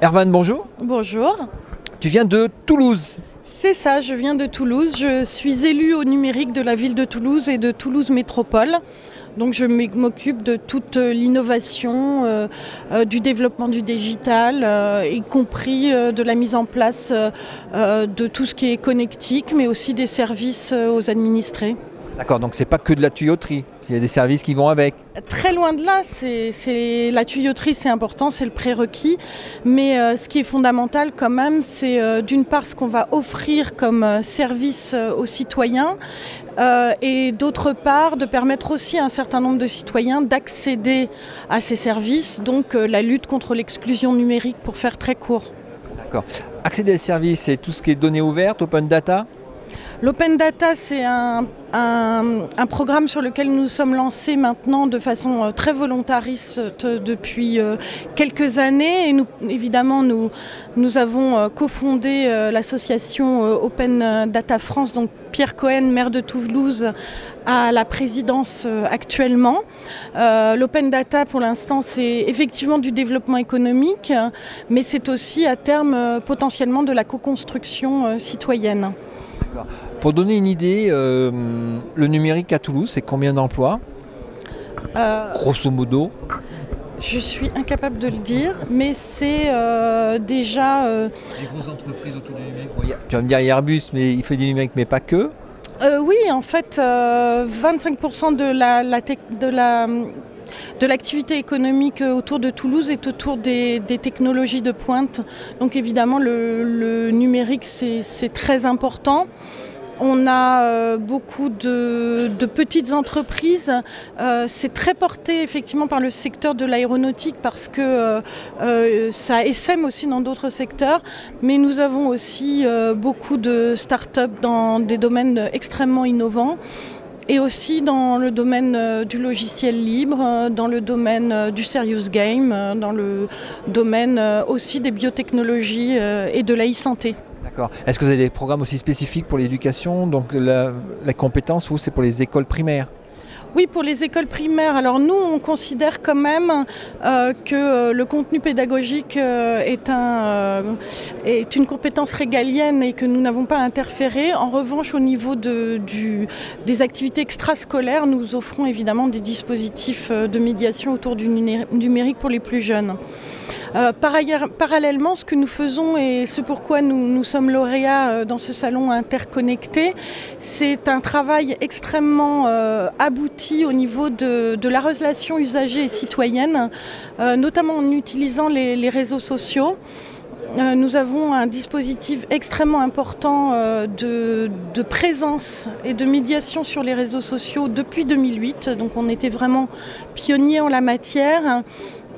Erwan, bonjour. Bonjour. Tu viens de Toulouse. C'est ça, je viens de Toulouse. Je suis élue au numérique de la ville de Toulouse et de Toulouse Métropole. Donc je m'occupe de toute l'innovation, du développement du digital, y compris de la mise en place de tout ce qui est connectique, mais aussi des services aux administrés. D'accord, donc c'est pas que de la tuyauterie, il y a des services qui vont avec. Très loin de là, la tuyauterie c'est important, c'est le prérequis, mais ce qui est fondamental quand même, c'est d'une part ce qu'on va offrir comme service aux citoyens, et d'autre part de permettre aussi à un certain nombre de citoyens d'accéder à ces services, donc la lutte contre l'exclusion numérique pour faire très court. D'accord. Accéder aux services, c'est tout ce qui est données ouvertes, open data ? L'open data, c'est un programme sur lequel nous sommes lancés maintenant de façon très volontariste depuis quelques années. Et nous avons cofondé l'association Open Data France, donc Pierre Cohen, maire de Toulouse, à la présidence actuellement. L'open data, pour l'instant, c'est effectivement du développement économique, mais c'est aussi à terme potentiellement de la co-construction citoyenne. Pour donner une idée, le numérique à Toulouse, c'est combien d'emplois grosso modo? Je suis incapable de le dire, mais c'est déjà... Les grosses entreprises autour du numérique. Bon, tu vas me dire Airbus, mais il fait du numérique, mais pas que. Oui, en fait, 25% de l'activité économique autour de Toulouse est autour des technologies de pointe. Donc évidemment, le numérique, c'est très important. On a beaucoup de petites entreprises. C'est très porté effectivement par le secteur de l'aéronautique parce que ça essaime aussi dans d'autres secteurs. Mais nous avons aussi beaucoup de start-up dans des domaines extrêmement innovants. Et aussi dans le domaine du logiciel libre, dans le domaine du serious game, dans le domaine aussi des biotechnologies et de l'e-santé. D'accord. Est-ce que vous avez des programmes aussi spécifiques pour l'éducation? Donc la compétence, vous, c'est pour les écoles primaires? Oui, pour les écoles primaires. Alors nous, on considère quand même que le contenu pédagogique est une compétence régalienne et que nous n'avons pas à interférer. En revanche, au niveau des activités extrascolaires, nous offrons évidemment des dispositifs de médiation autour du numérique pour les plus jeunes. Parallèlement, ce que nous faisons et ce pourquoi nous sommes lauréats dans ce salon interconnecté, c'est un travail extrêmement abouti au niveau de la relation usagée et citoyenne, notamment en utilisant les réseaux sociaux. Nous avons un dispositif extrêmement important de présence et de médiation sur les réseaux sociaux depuis 2008, donc on était vraiment pionniers en la matière,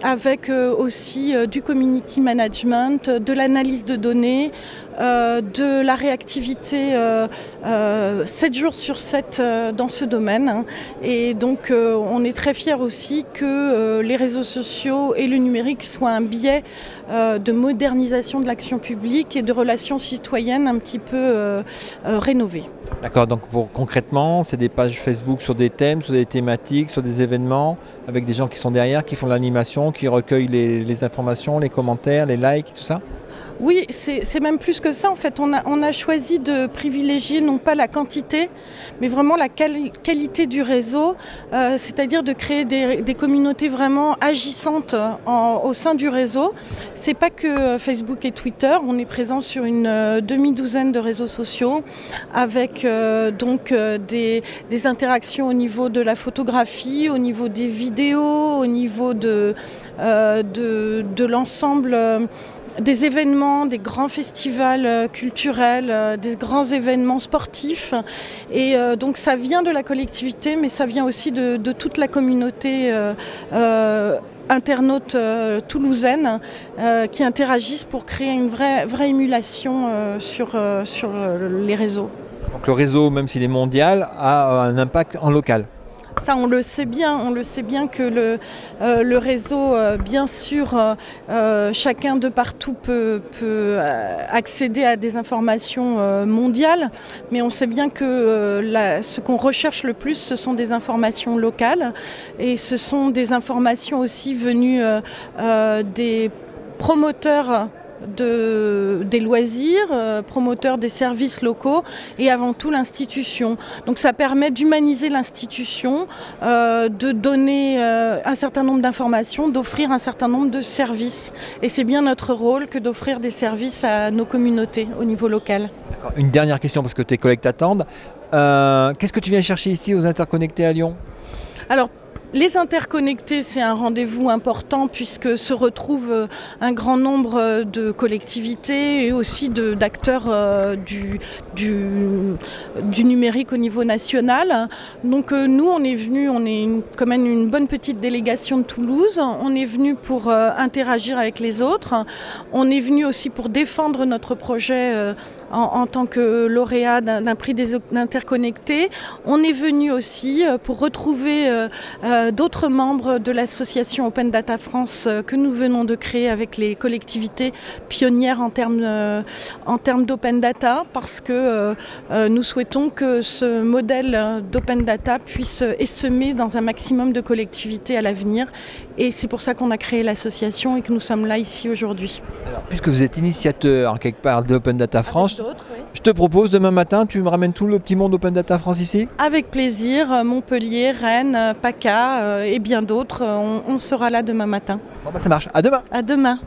avec aussi du community management, de l'analyse de données, de la réactivité 7 jours sur 7 dans ce domaine. Et donc on est très fiers aussi que les réseaux sociaux et le numérique soient un biais de modernisation de l'action publique et de relations citoyennes un petit peu rénovées. D'accord, donc concrètement, c'est des pages Facebook sur des thèmes, sur des thématiques, sur des événements, avec des gens qui sont derrière, qui font de l'animation, qui recueillent les informations, les commentaires, les likes, tout ça? Oui, c'est même plus que ça. En fait, on a choisi de privilégier non pas la quantité, mais vraiment la qualité du réseau, c'est-à-dire de créer des communautés vraiment agissantes au sein du réseau. C'est pas que Facebook et Twitter. On est présent sur une demi-douzaine de réseaux sociaux, avec des interactions au niveau de la photographie, au niveau des vidéos, au niveau de l'ensemble. Des événements, des grands festivals culturels, des grands événements sportifs. Et donc ça vient de la collectivité, mais ça vient aussi de toute la communauté internautes toulousaines qui interagissent pour créer une vraie émulation sur les réseaux. Donc le réseau, même s'il est mondial, a un impact en local. Ça, on le sait bien que le réseau, bien sûr, chacun de partout peut accéder à des informations mondiales, mais on sait bien que ce qu'on recherche le plus, ce sont des informations locales, et ce sont des informations aussi venues des promoteurs des loisirs, promoteurs des services locaux et avant tout l'institution. Donc ça permet d'humaniser l'institution, de donner un certain nombre d'informations, d'offrir un certain nombre de services. Et c'est bien notre rôle que d'offrir des services à nos communautés au niveau local. Une dernière question parce que tes collègues t'attendent. Qu'est-ce que tu viens chercher ici aux Interconnectés à Lyon ? Alors, les Interconnectés, c'est un rendez-vous important puisque se retrouvent un grand nombre de collectivités et aussi d'acteurs du numérique au niveau national. Donc nous, on est venus, on est quand même une bonne petite délégation de Toulouse. On est venus pour interagir avec les autres. On est venus aussi pour défendre notre projet en tant que lauréat d'un prix des Interconnectés. On est venu aussi pour retrouver d'autres membres de l'association Open Data France que nous venons de créer avec les collectivités pionnières en termes d'open data, parce que nous souhaitons que ce modèle d'open data puisse essaimer dans un maximum de collectivités à l'avenir. Et c'est pour ça qu'on a créé l'association et que nous sommes là ici aujourd'hui. Alors, puisque vous êtes initiateur quelque part d'Open Data France, Oui. Je te propose demain matin, tu me ramènes tout le petit monde d'Open Data France ici ? Avec plaisir, Montpellier, Rennes, PACA et bien d'autres, on sera là demain matin. Bon, ça marche, à demain. À demain.